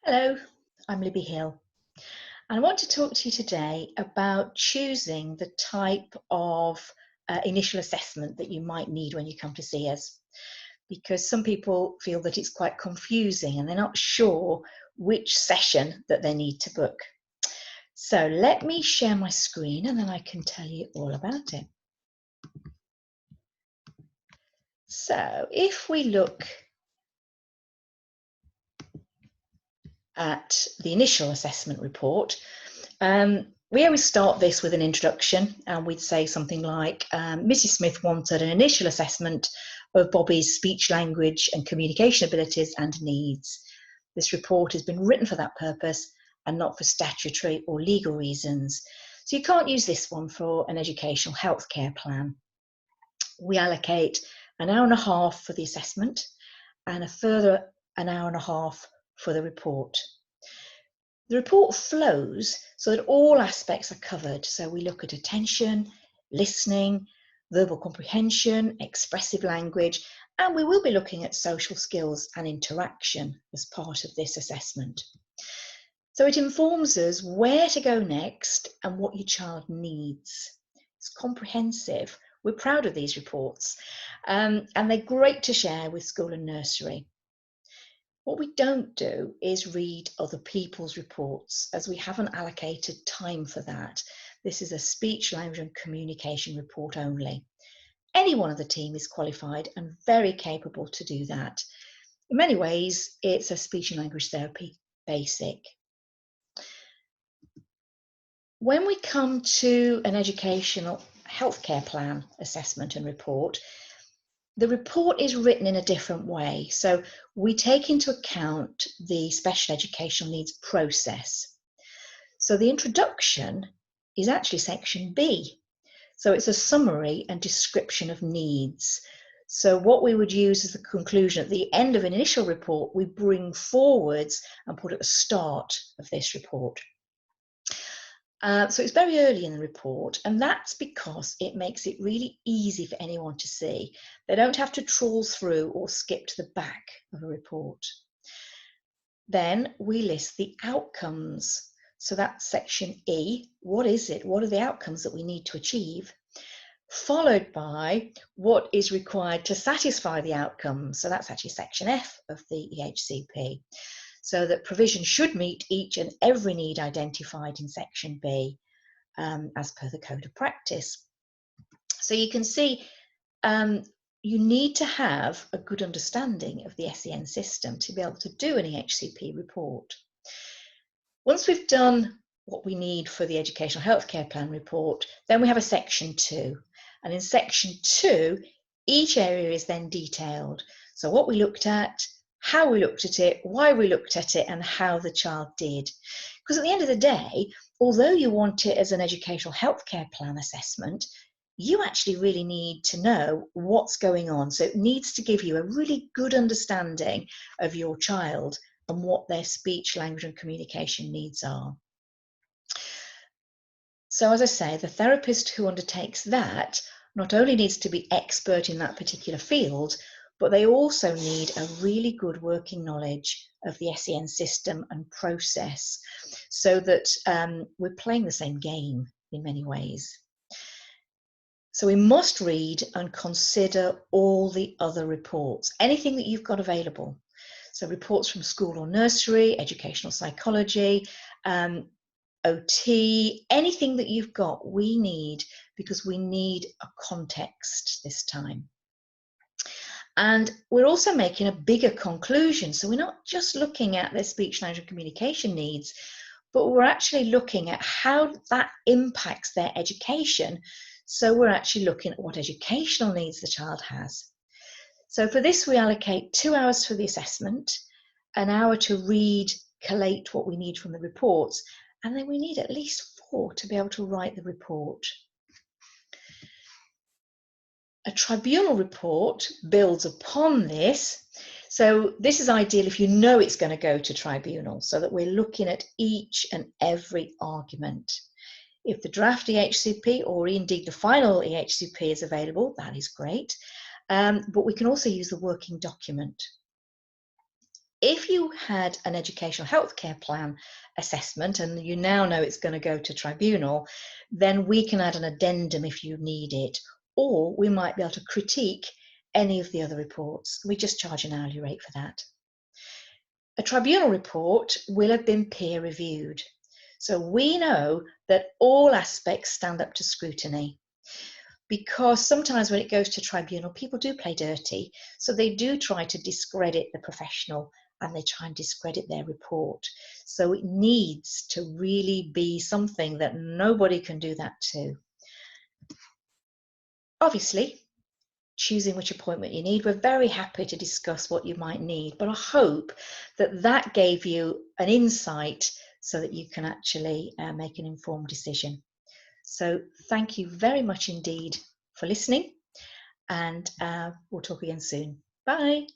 Hello, I'm Libby Hill, and I want to talk to you today about choosing the type of initial assessment that you might need when you come to see us, because some people feel that it's quite confusing and they're not sure which session that they need to book. So let me share my screen and then I can tell you all about it. So if we look at the initial assessment report, we always start this with an introduction, and we'd say something like, Mrs. Smith wanted an initial assessment of Bobby's speech, language and communication abilities and needs. This report has been written for that purpose and not for statutory or legal reasons. So you can't use this one for an educational healthcare plan. We allocate an hour and a half for the assessment and a further an hour and a half for the report. The report flows so that all aspects are covered. So we look at attention, listening, verbal comprehension, expressive language, and we will be looking at social skills and interaction as part of this assessment. So it informs us where to go next and what your child needs. It's comprehensive. We're proud of these reports, and they're great to share with school and nursery. What we don't do is read other people's reports, as we haven't allocated time for that. This is a speech, language and communication report only. Any one of the team is qualified and very capable to do that. In many ways, it's a speech and language therapy basic. When we come to an educational healthcare plan assessment and report, the report is written in a different way. So we take into account the special educational needs process. So the introduction is actually section B. So it's a summary and description of needs. So what we would use as the conclusion at the end of an initial report, we bring forwards and put at the start of this report. So it's very early in the report, and that's because it makes it really easy for anyone to see. They don't have to trawl through or skip to the back of a report. Then we list the outcomes. So that's section E. What is it? What are the outcomes that we need to achieve? Followed by what is required to satisfy the outcomes. So that's actually section F of the EHCP. So that provision should meet each and every need identified in section B as per the code of practice. So you can see you need to have a good understanding of the SEN system to be able to do an EHCP report. Once we've done what we need for the educational healthcare plan report, then we have a section 2. And in section 2, each area is then detailed. So what we looked at, how we looked at it, why we looked at it, and how the child did. Because at the end of the day, although you want it as an educational healthcare plan assessment, you actually really need to know what's going on. So it needs to give you a really good understanding of your child and what their speech, language, and communication needs are. So as I say, the therapist who undertakes that not only needs to be expert in that particular field, but they also need a really good working knowledge of the SEN system and process, so that we're playing the same game in many ways. So we must read and consider all the other reports, anything that you've got available. So reports from school or nursery, educational psychology, OT, anything that you've got, we need, because we need a context this time. And we're also making a bigger conclusion. So we're not just looking at their speech, language, and communication needs, but we're actually looking at how that impacts their education. So we're actually looking at what educational needs the child has. So for this, we allocate 2 hours for the assessment, an hour to read, collate what we need from the reports, and then we need at least 4 to be able to write the report. A tribunal report builds upon this. So this is ideal if you know it's going to go to tribunal, so that we're looking at each and every argument. If the draft EHCP or indeed the final EHCP is available, that is great. But we can also use the working document. if you had an educational healthcare plan assessment and you now know it's going to go to tribunal, then we can add an addendum if you need it, or we might be able to critique any of the other reports. We just charge an hourly rate for that. A tribunal report will have been peer reviewed. So we know that all aspects stand up to scrutiny, because sometimes when it goes to tribunal, people do play dirty. So they do try to discredit the professional and they try and discredit their report. So it needs to really be something that nobody can do that to. Obviously, choosing which appointment you need, we're very happy to discuss what you might need, but I hope that that gave you an insight so that you can actually make an informed decision. So thank you very much indeed for listening, and we'll talk again soon. Bye.